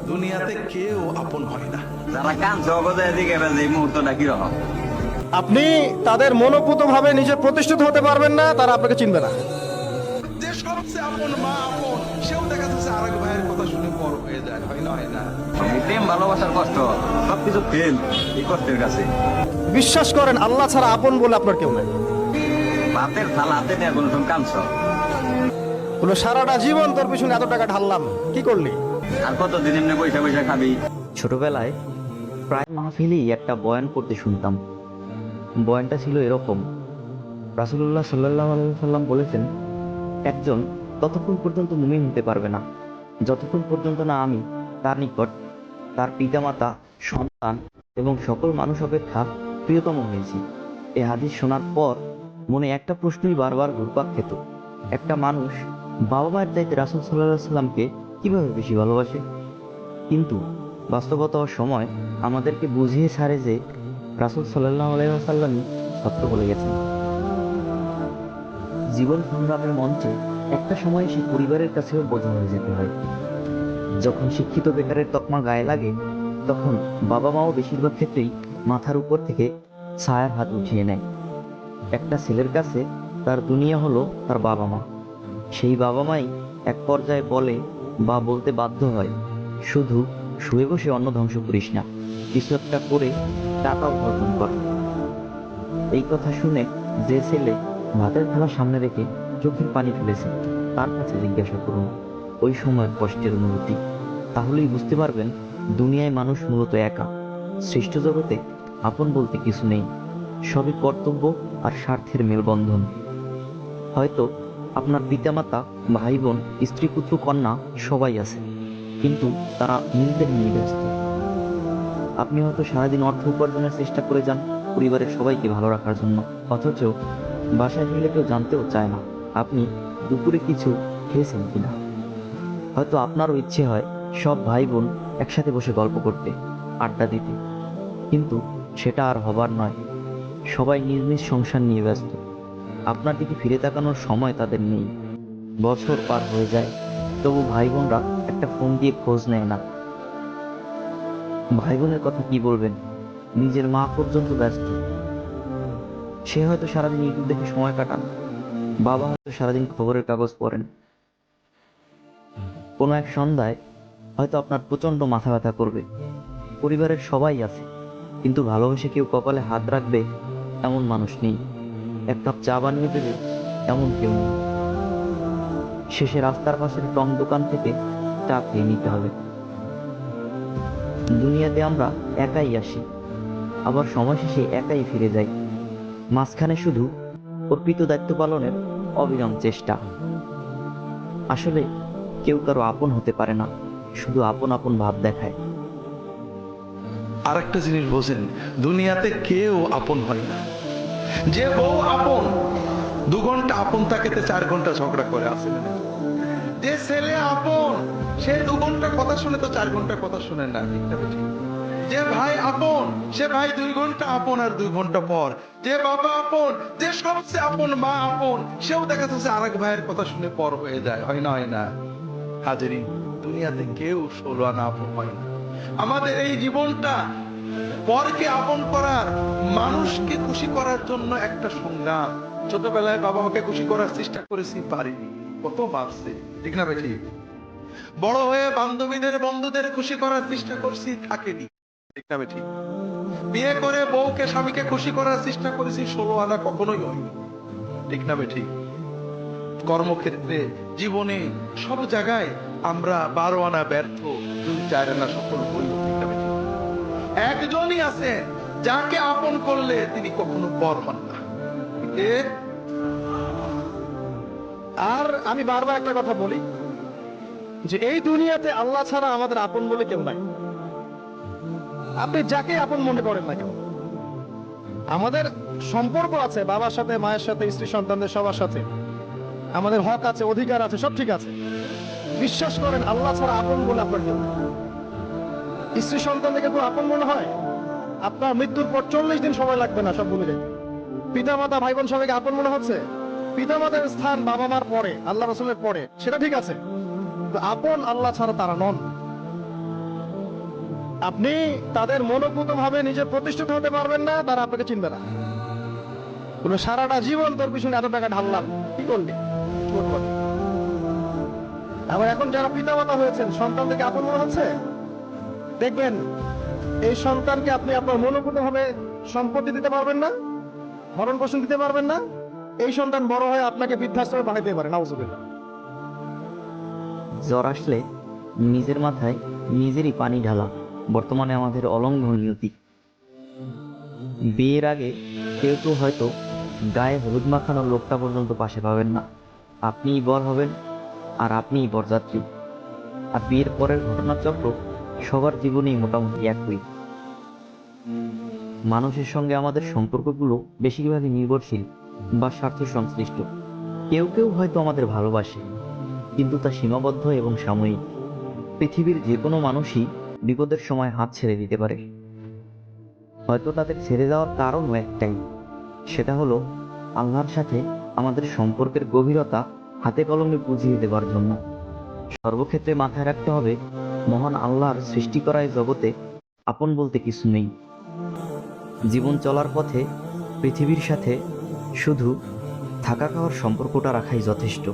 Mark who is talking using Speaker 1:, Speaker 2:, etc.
Speaker 1: দুনিয়াতে কেউ আপন হয় না।
Speaker 2: যারা কান জগতে এদিকে এই মুহূর্তটা কিরকম?
Speaker 3: আপনি তাদের মনোপুত ভাবে নিজে প্রতিষ্ঠিত হতে পারবেন না, তারা আপনাকে চিনবে না।
Speaker 1: যে সবচেয়ে আপন মা আপন, সেও দেখা যাচ্ছে আরেক ভাইয়ের কথা শুনে বড় হয়ে যায়, হয় না হয় না?
Speaker 2: এই প্রেম ভালোবাসার কষ্ট সবকিছু ফেল এই কষ্টের কাছে।
Speaker 3: বিশ্বাস করেন, আল্লাহ ছাড়া আপন বলে আপনার কেউ নাই।
Speaker 2: ভাতের থালা হাতে নিয়ে কোনো তুমি কাঁদছ?
Speaker 3: বলে সারাটা জীবন তোর পিছনে এত টাকা ঢাললাম, কি করলি?
Speaker 2: আর কতদিন এমনি পয়সা পয়সা খাবি?
Speaker 4: ছোটবেলায় প্রায় মাহফিলেই একটা বয়ান করতে শুনতাম। বয়ানটা ছিল এরকম: রাসূলুল্লাহ সাল্লাল্লাহু আলাইহি সাল্লাম বলেছেন, একজন ততক্ষণ পর্যন্ত মুমিন হতে পারবে না যতক্ষণ পর্যন্ত না আমি তার নিকট তার পিতামাতা, সন্তান এবং সকল মানুষ অপেক্ষা প্রিয়তম হয়েছি। এই হাদিস শোনার পর মনে একটা প্রশ্নই বারবার ঘুরপাক খেত: একটা মানুষ বাবা মায়ের চাইতে রাসূল সাল্লাল্লাহু আলাইহি সাল্লামকে কিভাবে বেশি ভালোবাসে? কিন্তু বাস্তবতা ও সময় আমাদেরকে বুঝিয়ে ছাড়ে যে রাসূল সাল্লাল্লাহু আলাইহি ওয়াসাল্লামই সত্য বলে গেছেন। জীবন সংগ্রামের মঞ্চে একটা সময় সে পরিবারের কাছেও বোঝা হয়ে যেতে হয়। যখন শিক্ষিত বেকারের তকমা গায়ে লাগে, তখন বাবা মাও বেশিরভাগ ক্ষেত্রেই মাথার উপর থেকে ছায়ার হাত উঠিয়ে নেয়। একটা ছেলের কাছে তার দুনিয়া হলো তার বাবা মা। সেই বাবা মাই এক পর্যায়ে বলে বা বলতে বাধ্য হয়, শুধু শুয়ে বসে অন্ন ধ্বংস করিস না, কিছু একটা করে টাকা উপার্জন কর। এই কথা শুনে যে ছেলে ভাতের থালা সামনে রেখে চোখের পানি ফেলেছে, তার কাছে জিজ্ঞাসা করুন ওই সময়ের কষ্টের অনুভূতি। তাহলেই বুঝতে পারবেন দুনিয়ায় মানুষ মূলত একা। সৃষ্ট জগতে আপন বলতে কিছু নেই, সবই কর্তব্য আর স্বার্থের মেলবন্ধন। হয়তো আপনার পিতামাতা, ভাই বোন, স্ত্রী, পুত্র, কন্যা সবাই আছে, কিন্তু তারা নিজেদের নিয়ে ব্যস্ত। আপনি হয়তো সারাদিন অর্থ উপার্জনের চেষ্টা করে যান পরিবারের সবাইকে ভালো রাখার জন্য, অথচ বাসায় ফিরে কেউ জানতেও চায় না আপনি দুপুরে কিছু খেয়েছেন কিনা। হয়তো আপনারও ইচ্ছে হয় সব ভাই বোন একসাথে বসে গল্প করতে, আড্ডা দিতে, কিন্তু সেটা আর হবার নয়। সবাই নিজ নিজ সংসার নিয়ে ব্যস্ত। আপনার দিকে ফিরে তাকানোর সময় তাদের নেই। বছর পার হয়ে যায়, তবু ভাই বোনরা একটা ফোন দিয়ে খোঁজ নেয় না। ভাই বোনের কথা কি বলবেন, নিজের মা পর্যন্ত ব্যস্ত। সে হয়তো সারাদিন ইউটিউব দেখে সময় কাটান, বাবা হয়তো সারাদিন খবরের কাগজ পড়েন। কোনো এক সন্ধ্যায় হয়তো আপনার প্রচন্ড মাথা ব্যথা করবে। পরিবারের সবাই আছে, কিন্তু ভালোবেসে কেউ কপালে হাত রাখবে এমন মানুষ নেই। এক কাপ চা বানিয়ে দেবে এমন কেউ নেই। শেষে রাস্তার পাশের টং দোকান থেকে চা খেয়ে নিতে হবে। দুনিয়াতে আমরা একাই আসি, আবার সময় শেষে একাই ফিরে যাই। মাঝখানে শুধু অর্পিত দায়িত্ব পালনের অবিরাম চেষ্টা। আসলে কেউ কারো আপন হতে পারে না, শুধু আপন আপন ভাব দেখায়।
Speaker 1: আর একটা জিনিস বোঝেন, দুনিয়াতে কেউ আপন হয় না। যে বউ আপন, 2 ঘন্টা আপন তাকেতে 4 ঘন্টা ঝগড়া করে আসে না। যে ছেলে আপন, সে 2 ঘন্টা কথা শুনে তো 4 ঘন্টা কথা শুনে না, ঠিক না বেঠিক? যে ভাই আপন, সে ভাই 2 ঘন্টা আপন আর 2 ঘন্টা পর। যে বাবা আপন, যে সবচেয়ে আপন মা আপন, সেও দেখা যাচ্ছে আরেক ভাইয়ের কথা শুনে পর হয়ে যায়, হয় না হয় না? হাজারি, দুনিয়াতে কেউ 16 আনা আপন হয় না। আমাদের এই জীবনটা পরকে আপন করার, মানুষকে খুশি করার জন্য একটা সংগ্রাম। ছোটবেলায় বাবা মাকে খুশি করার চেষ্টা করেছি, পারিনি, কত মারছে, ঠিক না বেশি? বড় হয়ে বান্ধবীদের, বন্ধুদের খুশি করার চেষ্টা করছি, থাকেনি, ঠিক না বেশি? বিয়ে করে বউকে, স্বামীকে খুশি করার চেষ্টা করেছি, 16 আনা কখনোই হয়নি, ঠিক না বেঠি? কর্মক্ষেত্রে, জীবনে, সব জায়গায় আমরা 12 আনা ব্যর্থ, 2-4 আনা সফল হইল, ঠিক না বেঠি? একজনই আছেন যাকে আপন করলে তিনি কখনো পর হন না। কে?
Speaker 3: আর আমি বারবার একটা কথা বলি যে এই দুনিয়াতে আল্লাহ ছাড়া আমাদের আপন বলে কেউ নাই। আপনি যাকে আপন মনে করেন না কেন, আমাদের সম্পর্ক আছে বাবার সাথে, মায়ের সাথে, স্ত্রী সন্তানদের সবার সাথে, আমাদের হক আছে, অধিকার আছে, সব ঠিক আছে। বিশ্বাস করেন, আল্লাহ ছাড়া আপন বলে আপনার কেউ নাই। স্ত্রী সন্তানদেরকে খুব আপন মনে হয়, আপনার মৃত্যুর পর 40 দিন সময় লাগবে না সব ভুলে যেতে। পিতা মাতা, ভাই বোন সবাইকে আপন মনে হচ্ছে। পিতা মাতার স্থান বাবা মার পরে, আল্লাহ রসুলের পরে, সেটা ঠিক আছে, কিন্তু আপন আল্লাহ ছাড়া তারা নন। আপনি তাদের মনোপুত ভাবে নিজে প্রতিষ্ঠিত হতে পারবেন না, তারা আপনাকে চিনবে না। কোনো সারাটা জীবন তোর পিছনে এত টাকা ঢাললাম, কি করলি? আবার এখন যারা পিতামাতা হয়েছেন, সন্তানদেরকে আপন মনে হচ্ছে, দেখবেন এই সন্তানকে আপনি আপনার মনোপুত ভাবে সম্পত্তি দিতে পারবেন না, ভরণ পোষণ দিতে পারবেন না, এই সন্তান বড় হয়ে আপনাকে বৃদ্ধাশ্রমে পাঠাইতে পারে, নাউজুবিল্লাহ।
Speaker 4: জ্বর আসলে নিজের মাথায় নিজেরই পানি ঢালা বর্তমানে আমাদের অলঙ্ঘনীয় নীতি। বিয়ের আগে কেউ কেউ হয়তো গায়ে হলুদ মাখানোর লোকটা পর্যন্ত পাশে পাবেন না, আপনিই বর হবেন আর আপনিই বরযাত্রী। আর বিয়ের পরের ঘটনাচক্র সবার জীবনেই মোটামুটি একই। মানুষের সঙ্গে আমাদের সম্পর্কগুলো বেশিরভাগই নির্ভরশীল বা স্বার্থ সংশ্লিষ্ট। কেউ কেউ হয়তো আমাদের ভালোবাসে, কিন্তু তা সীমাবদ্ধ এবং সাময়িক। পৃথিবীর যে কোনো মানুষই বিপদের সময় হাত ছেড়ে দিতে পারে। হয়তো তাদের ছেড়ে দেওয়ার কারণও একটাই, সেটা হলো আল্লাহর সাথে আমাদের সম্পর্কের গভীরতা হাতে কলমে বুঝিয়ে দেওয়ার জন্য। সর্বক্ষেত্রে মাথায় রাখতে হবে, মহান আল্লাহর সৃষ্টি করা এই জগতে আপন বলতে কিছু নেই। জীবন চলার পথে পৃথিবীর সাথে শুধু থাকা খাওয়ার সম্পর্কটা রাখাই যথেষ্ট।